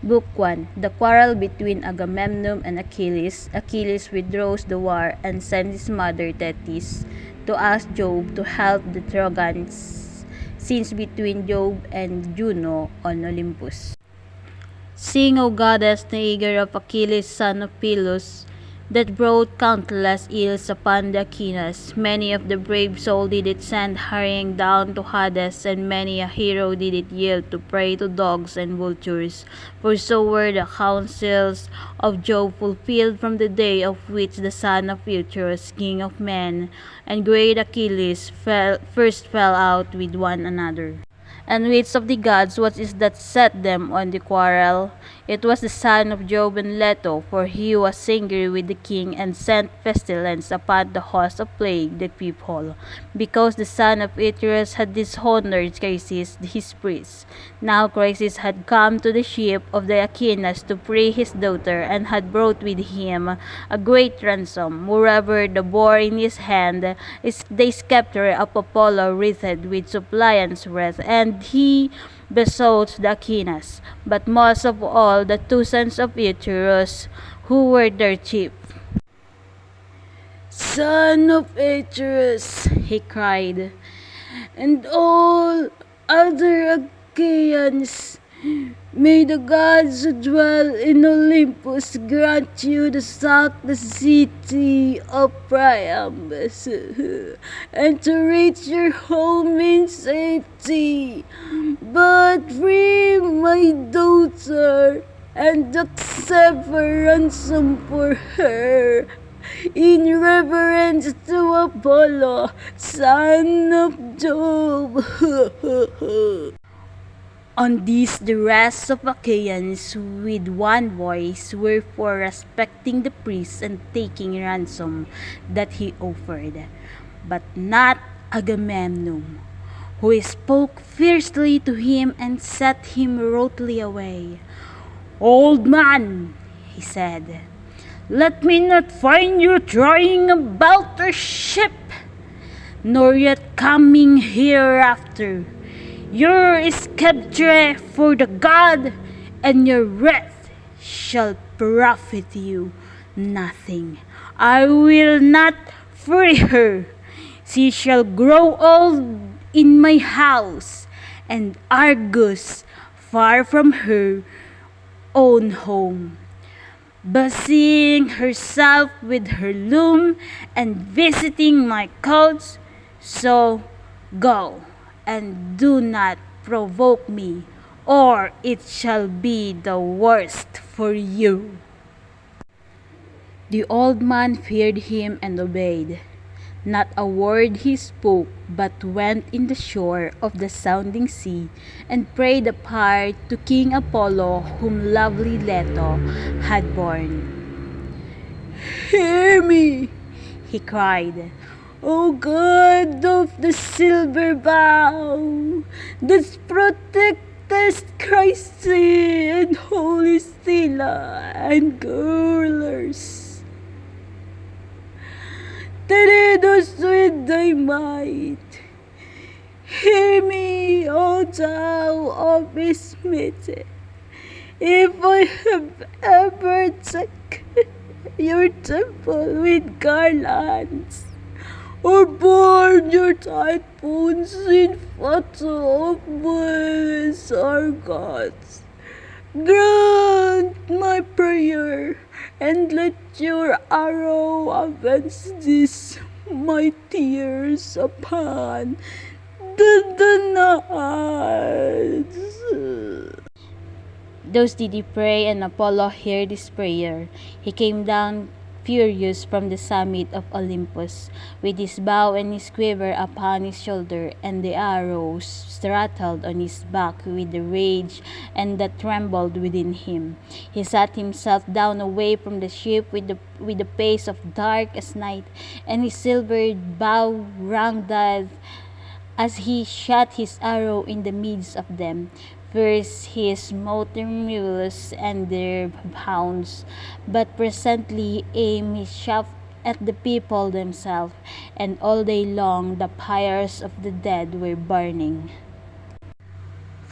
Book 1. The quarrel between Agamemnon and Achilles. Achilles withdraws the war and sends his mother Thetis to ask Jove to help the Trojans, scenes between Jove and Juno on Olympus. Sing, O goddess, the eager of Achilles, son of Peleus, that brought countless ills upon the Achaeans. Many of the brave soul did it send hurrying down to Hades, and many a hero did it yield to prey to dogs and vultures. For so were the counsels of Jove fulfilled from the day of which the son of Atreus, king of men, and great Achilles first fell out with one another. And which of the gods was it that set them on the quarrel? It was the son of Jove and Leto, for he was angry with the king and sent pestilence upon the host of plague, the people, because the son of Atreus had dishonored Chryses, his priest. Now Chryses had come to the ship of the Achaeans to free his daughter, and had brought with him a great ransom. Moreover, the bore in his hand is the sceptre of Apollo wreathed with suppliant's wreath, and he besought the Achaeans, but most of all the two sons of Atreus, who were their chief. "Son of Atreus," he cried, "and all other Achaeans, may the gods who dwell in Olympus grant you to sack the city of Priam, and to reach your home in safety. But free my daughter, and accept a ransom for her, in reverence to Apollo, son of Jove." On this the rest of Achaeans with one voice were for respecting the priest and taking ransom that he offered, but not Agamemnon, who spoke fiercely to him and set him rudely away. "Old man," he said, "let me not find you trying about our ship, nor yet coming hereafter. Your sceptre for the god, and your wreath shall profit you nothing. I will not free her. She shall grow old in my house, and Argus far from her own home, busying herself with her loom and visiting my coats. So go, and do not provoke me, or it shall be the worst for you." The old man feared him and obeyed. Not a word he spoke, but went in the shore of the sounding sea, and prayed apart to King Apollo, whom lovely Leto had borne. "Hear me," he cried, "O God of the silver bow, that protectest Christ and holy Scylla and girdlers. Lead us with thy might. Hear me, O thou of his midst, if I have ever decked your temple with garlands, or borne your tight bones in photo of bulls or gods. Grant my prayer, and let your arrow avenge this my tears upon the Danaans." Thus did he pray, and Apollo heard his prayer. He came down furious from the summit of Olympus, with his bow and his quiver upon his shoulder, and the arrows rattled on his back with the rage and that trembled within him. He sat himself down away from the ship with the face of dark as night, and his silvered bow rang as he shot his arrow in the midst of them. First he smote the mules and their hounds, but presently aimed his shaft at the people themselves, and all day long the pyres of the dead were burning.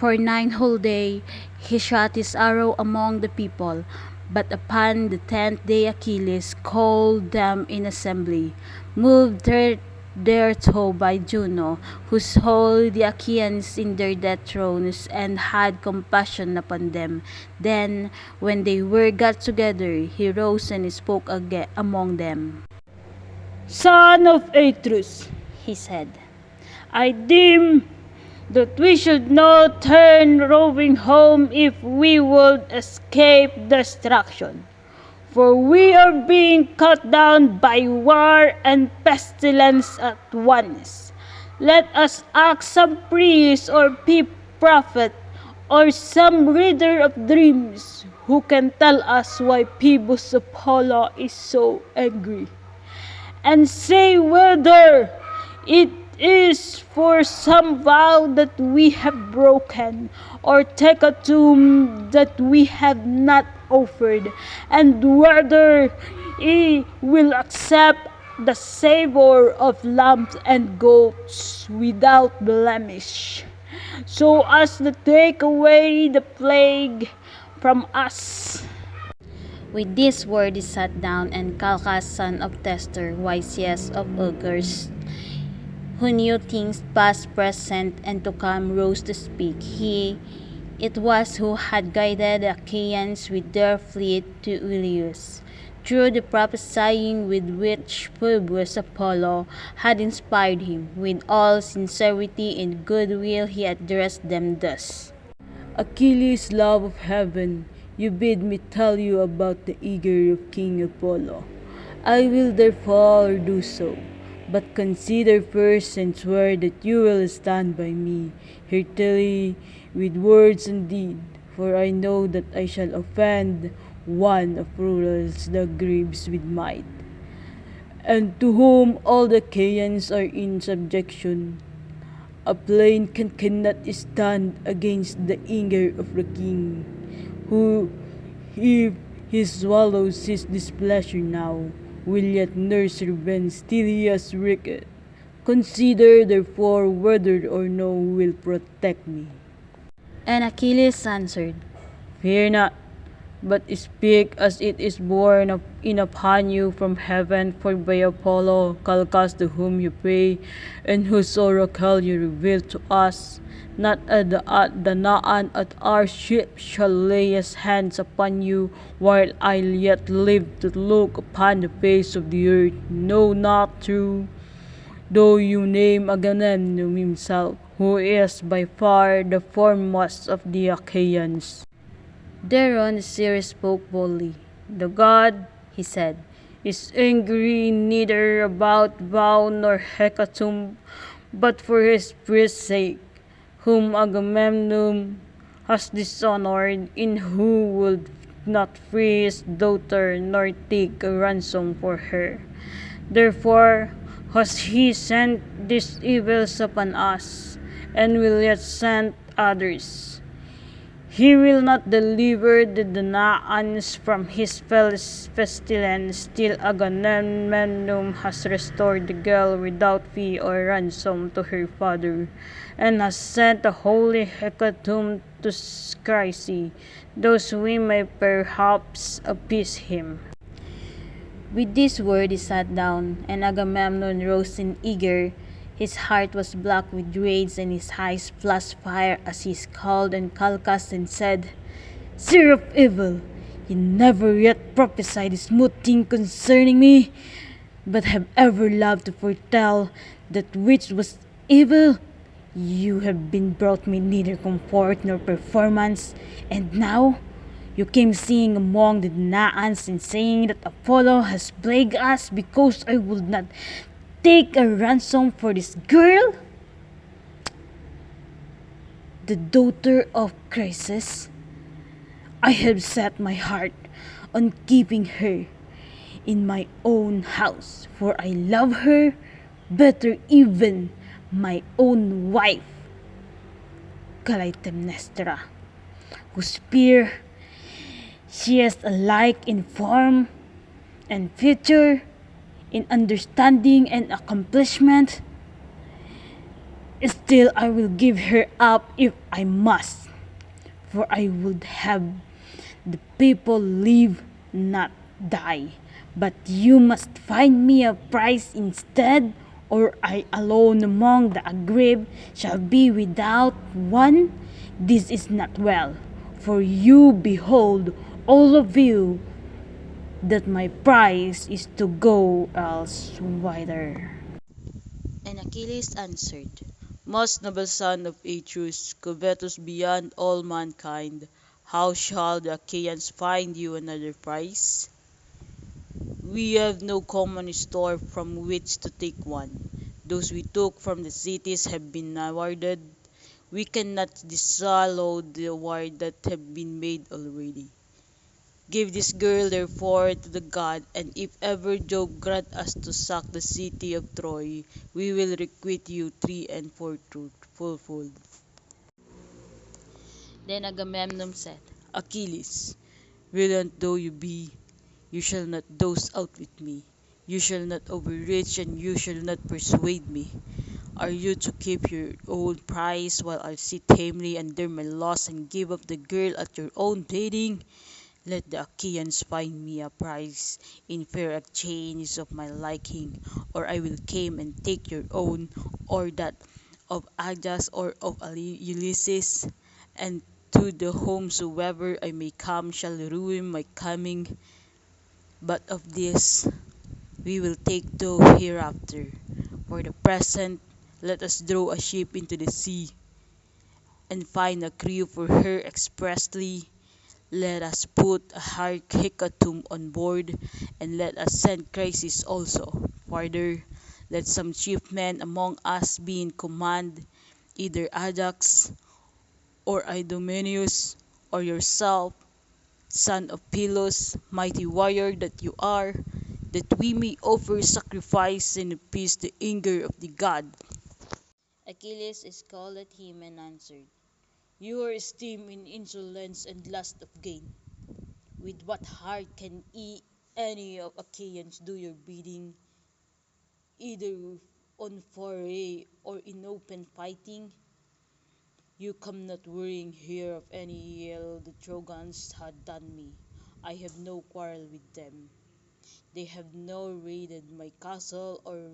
For 9 whole days he shot his arrow among the people. But upon the 10th day Achilles called them in assembly, moved thereto by Juno, who saw the Achaeans in their death thrones, and had compassion upon them. Then, when they were got together, he rose and spoke again among them. Son of Atreus, He said, I deem that we should not turn roving home if we would escape destruction. For we are being cut down by war and pestilence at once. Let us ask some priest or prophet or some reader of dreams who can tell us why Phoebus Apollo is so angry, and say whether it is for some vow that we have broken, or take a tomb that we have not offered, and whether he will accept the savor of lambs and goats without blemish, so as to take away the plague from us. With this word he sat down, and Calchas, son of Tester, wisest of augurs, who knew things past, present, and to come, rose to speak. It was who had guided the Achaeans with their fleet to Ilius, through the prophesying with which Phoebus Apollo had inspired him. With all sincerity and goodwill he addressed them thus. Achilles, love of heaven, you bid me tell you about the eager of King Apollo. I will therefore do so. But consider first and swear that you will stand by me, heartily, with words and deed, for I know that I shall offend one of rulers the Greeks with might, and to whom all the Achaeans are in subjection. A plain cannot stand against the anger of the king, who, if he swallows his displeasure now, will yet nurse revenge till he has wreaked it. Consider therefore whether or no will protect me. And Achilles answered, Fear not, but speak as it is borne in upon you from heaven, for by Apollo, Calchas, to whom you pray, and whose oracle you reveal to us, not at the Naan at our ship shall lay his hands upon you, while I yet live to look upon the face of the earth. No, not true, though you name Agamemnon himself, who is by far the foremost of the Achaeans. Thereon the seer spoke boldly. The god, he said, is angry neither about vow nor hecatomb, but for his priest's sake, whom Agamemnon has dishonored, in who would not free his daughter nor take a ransom for her. Therefore has he sent these evils upon us, and will yet send others. He will not deliver the Danaans from his pestilence till Agamemnon has restored the girl without fee or ransom to her father, and has sent a holy hecatomb to Chryse, thus we may perhaps appease him. With this word he sat down, and Agamemnon rose in eager. His heart was black with rage, and his eyes flashed fire as he called on Calchas and said, Seer of evil, you never yet prophesied a smooth thing concerning me, but have ever loved to foretell that which was evil. You have been brought me neither comfort nor performance, and now you came singing among the Danaans and saying that Apollo has plagued us because I would not take a ransom for this girl, the daughter of Chryse. I have set my heart on keeping her in my own house, for I love her better even my own wife, Clytemnestra, whose peer she is alike in form and feature, in understanding and accomplishment. Still, I will give her up if I must, for I would have the people live, not die. But you must find me a prize instead, or I alone among the aggrieved shall be without one. This is not well, for you behold, all of you, that my prize is to go elsewhither. And Achilles answered, Most noble son of Atreus, covetous beyond all mankind, how shall the Achaeans find you another prize? We have no common store from which to take one. Those we took from the cities have been awarded. We cannot disallow the award that have been made already. Give this girl therefore to the god, and if ever Jove grant us to sack the city of Troy, we will requite you three and fourfold. Then Agamemnon said, Achilles, valiant though you be, you shall not doze out with me. You shall not overreach, and you shall not persuade me. Are you to keep your own prize while I sit tamely under my loss and give up the girl at your own bidding? Let the Achaeans find me a prize in fair exchange of my liking, or I will come and take your own, or that of Ajas or of Ulysses, and to the whomsoever I may come shall ruin my coming. But of this we will take though hereafter. For the present, let us draw a ship into the sea, and find a crew for her expressly. Let us put a hecatomb on board, and let us send Chrysis also. Further, let some chief men among us be in command, either Ajax, or Idomeneus, or yourself, son of Pylos, mighty warrior that you are, that we may offer sacrifice and appease the anger of the god. Achilles scolded him and answered, You are esteemed in insolence and lust of gain. With what heart can any of Achaeans do your bidding, either on foray or in open fighting? You come not worrying here of any ill the Trojans had done me. I have no quarrel with them. They have nor raided my castle, or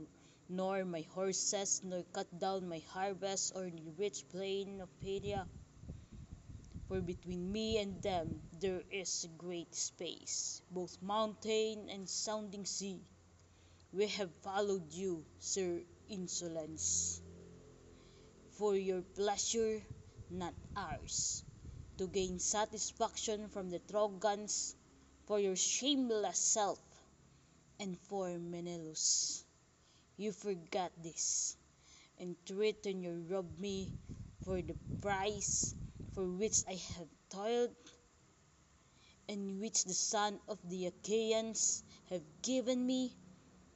nor my horses, nor cut down my harvest, or the rich plain of Perea. For between me and them there is a great space, both mountain and sounding sea. We have followed you, Sir Insolence, for your pleasure, not ours, to gain satisfaction from the Trojans, for your shameless self, and for Menelaus. You forgot this, and to return you rob me for the prize for which I have toiled, and which the son of the Achaeans have given me.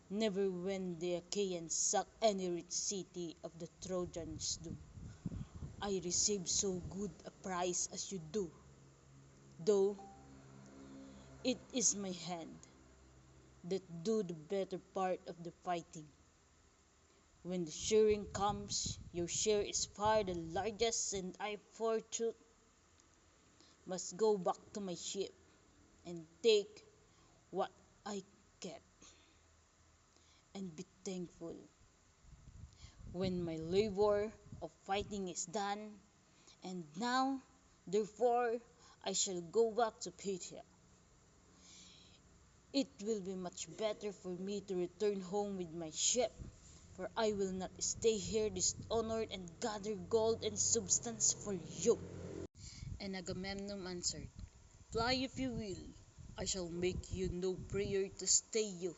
Never when the Achaeans sack any rich city of the Trojans do I receive so good a prize as you do, though it is my hand that do the better part of the fighting. When the shearing comes, your share is far the largest, and I forthwith must go back to my ship and take what I get, and be thankful. When my labor of fighting is done, and now, therefore, I shall go back to Petra. It will be much better for me to return home with my ship, for I will not stay here dishonored and gather gold and substance for you. And Agamemnon answered, Fly if you will, I shall make you no prayer to stay you.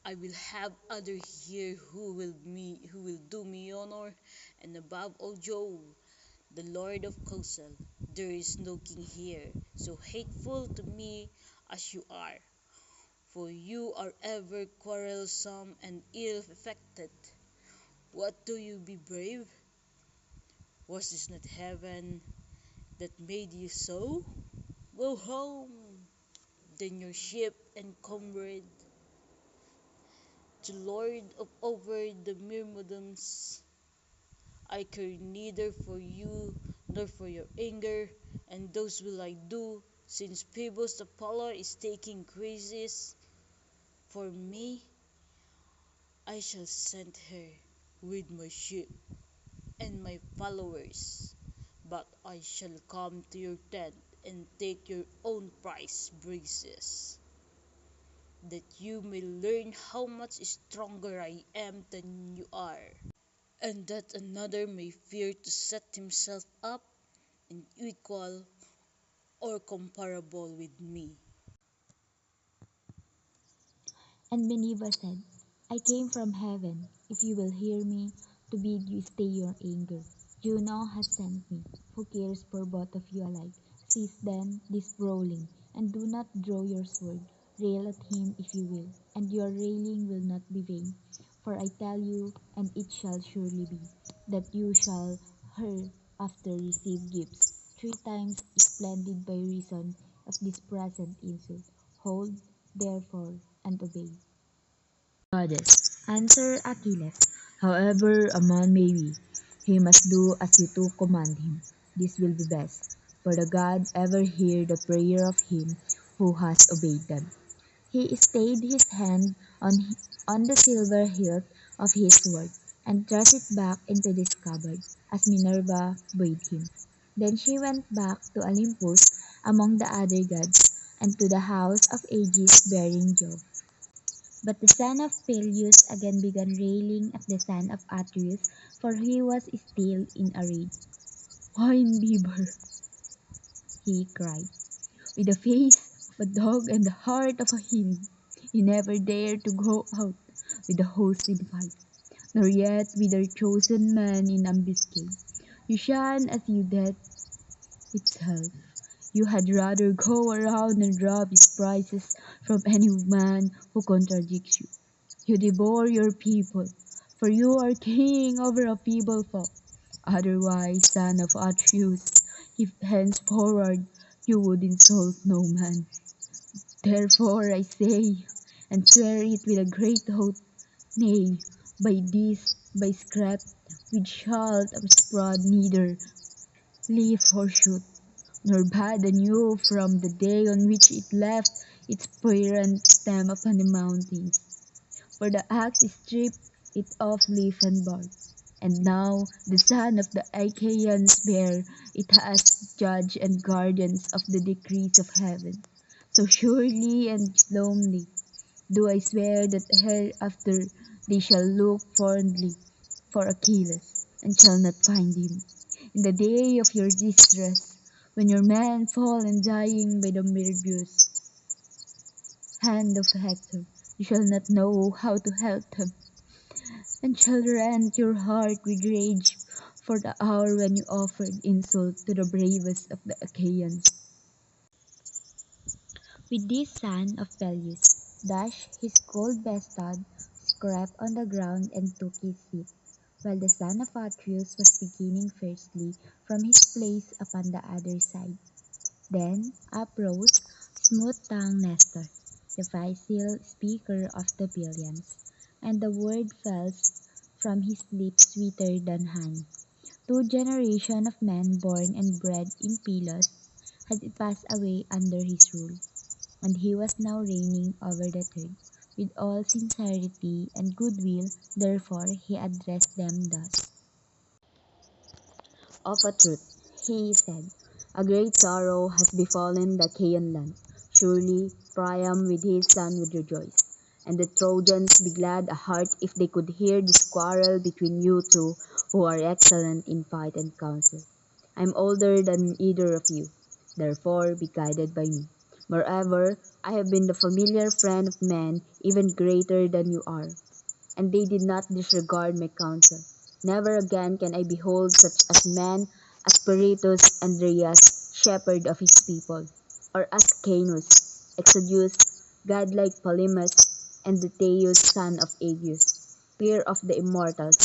I will have other here who will do me honor, and above all Jove, the Lord of Counsel, there is no king here so hateful to me as you are, for you are ever quarrelsome and ill-affected. What do you be brave? Was this not heaven that made you so? Go home, then your ship and comrade, to lord of over the Myrmidons. I care neither for you nor for your anger, and those will I do, since Phoebus the Polar is taking graces for me. I shall send her with my ship and my followers, but I shall come to your tent and take your own prize braces, that you may learn how much stronger I am than you are, and that another may fear to set himself up in equal or comparable with me. And Minerva said, I came from heaven, if you will hear me, to bid you stay your anger. Juno has sent me, who cares for both of you alike. Cease then this brawling, and do not draw your sword. Rail at him if you will, and your railing will not be vain. For I tell you, and it shall surely be, that you shall hereafter receive gifts 3 times splendid by reason of this present insult. Hold, therefore, and obey. Goddess, answered Achilles, however a man may be, he must do as you two command him. This will be best, for the God ever hear the prayer of him who has obeyed them. He stayed his hand on the silver hilt of his sword, and thrust it back into the scabbard, as Minerva bade him. Then she went back to Olympus among the other gods, and to the house of Aegis bearing Jove. But the son of Peleus again began railing at the son of Atreus, for he was still in a rage. "Wine bibber," he cried, "with the face of a dog and the heart of a hind, you never dare to go out with the host in fight, nor yet with their chosen men in ambuscade. You shun as you death itself. You had rather go around and rob his prizes from any man who contradicts you. You devour your people, for you are king over a feeble folk. Otherwise, son of Atreus, if henceforward you would insult no man. Therefore I say, and swear it with a great oath, nay, by this, by script, which shalt spread neither leaf or shoot, nor bud anew from the day on which it left its parent stem upon the mountains. For the axe stripped it of leaf and bark, and now the son of the Achaeans bear it as judge and guardians of the decrees of heaven. So surely and solemnly do I swear that hereafter they shall look fondly for Achilles, and shall not find him. In the day of your distress, when your men fall and dying by the murderous hand of Hector, you shall not know how to help them, and shall rend your heart with rage for the hour when you offered insult to the bravest of the Achaeans. With this son of Peleus dashed his gold-bested scarf on the ground and took his seat, while the son of Atreus was beginning fiercely from his place upon the other side. Then up rose smooth-tongued Nestor, the facile speaker of the billions, and the word fell from his lips sweeter than honey. 2 generations of men born and bred in Pylos had passed away under his rule, and he was now reigning over the third. With all sincerity and goodwill, therefore, he addressed them thus. Of a truth, he said, a great sorrow has befallen the Achaean land. Surely Priam with his son would rejoice, and the Trojans be glad a heart if they could hear this quarrel between you two who are excellent in fight and counsel. I am older than either of you, therefore be guided by me. Moreover, I have been the familiar friend of men even greater than you are, and they did not disregard my counsel. Never again can I behold such as men as Peritus Andreas, shepherd of his people, or as Canus, Exodus, godlike Polymus, and Deteus, son of Aegeus, peer of the immortals.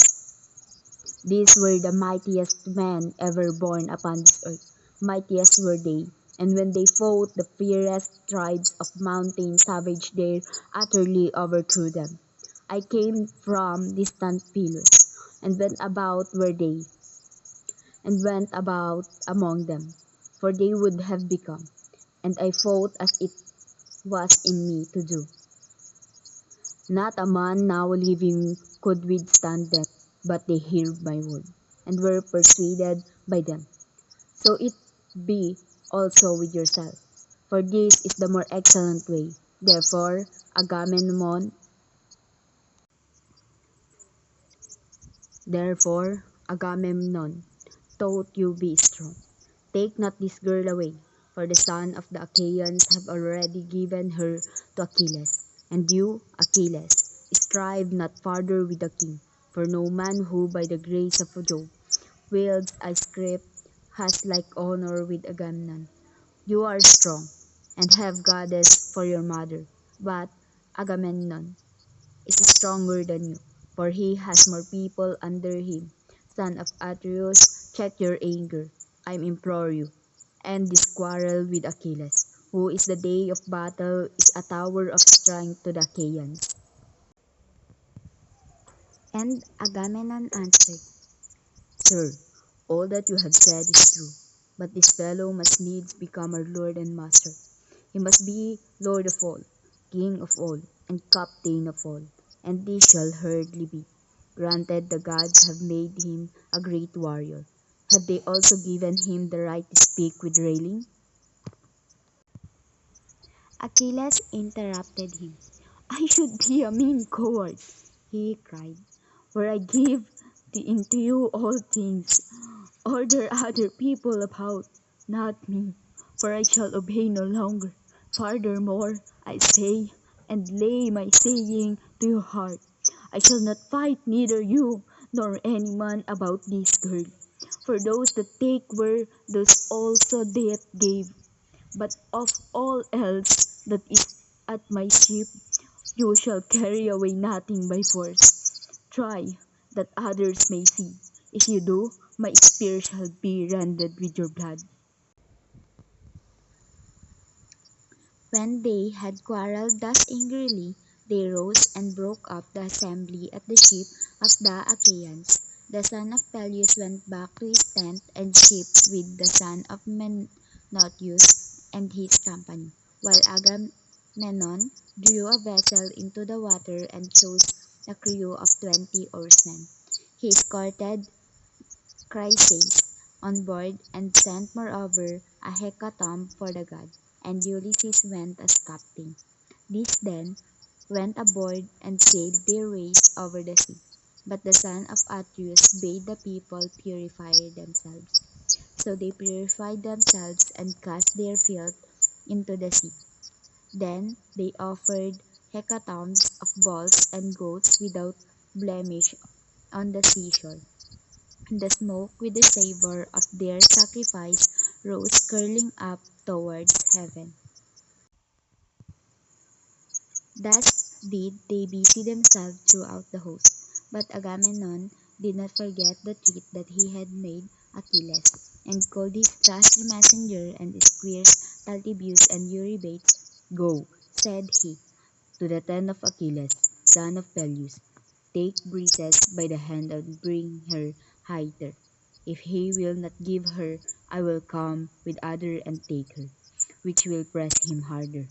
These were the mightiest men ever born upon this earth. Mightiest were they, and when they fought the fiercest tribes of mountain savage there utterly overthrew them. I came from distant Pylos, and went about where they, and went about among them, for they would have become, and I fought as it was in me to do. Not a man now living could withstand them, but they heard my word, and were persuaded by them. So it be also with yourself, for this is the more excellent way. Therefore, Agamemnon, thought you be strong. Take not this girl away, for the son of the Achaeans have already given her to Achilles. And you, Achilles, strive not farther with the king, for no man who by the grace of Jove wields a scrip has like honor with Agamemnon. You are strong, and have goddess for your mother, but Agamemnon is stronger than you, for he has more people under him. Son of Atreus, check your anger, I implore you. End this quarrel with Achilles, who is the day of battle is a tower of strength to the Achaeans. And Agamemnon answered, Sir, all that you have said is true, but this fellow must needs become our lord and master. He must be lord of all, king of all, and captain of all, and this shall hardly be. Granted the gods have made him a great warrior. Have they also given him the right to speak with railing? Achilles interrupted him. I should be a mean coward, he cried, for I give into you all things. Order other people about, not me, for I shall obey no longer. Furthermore, I say, and lay my saying to your heart, I shall not fight neither you nor any man about this girl. For those that take were those also death gave. But of all else that is at my ship, you shall carry away nothing by force. Try, that others may see. If you do, my spear shall be rended with your blood. When they had quarrelled thus angrily, they rose and broke up the assembly at the ship of the Achaeans. The son of Peleus went back to his tent and ship with the son of Menoetius and his company, while Agamemnon drew a vessel into the water and chose a crew of 20 oarsmen. He escorted Chryses on board and sent moreover a hecatomb for the god, and Ulysses went as captain. These then went aboard and sailed their ways over the sea. But the son of Atreus bade the people purify themselves. So they purified themselves and cast their filth into the sea. Then they offered hecatombs of bulls and goats without blemish on the seashore. The smoke with the savor of their sacrifice rose curling up towards heaven. Thus did they busy themselves throughout the host. But Agamemnon did not forget the treat that he had made Achilles, and called his trusty messenger and squires Taltibus and Eurybates. Go, said he, to the tent of Achilles, son of Peleus. Take Brises by the hand and bring her hither. If he will not give her, I will come with other and take her, which will press him harder.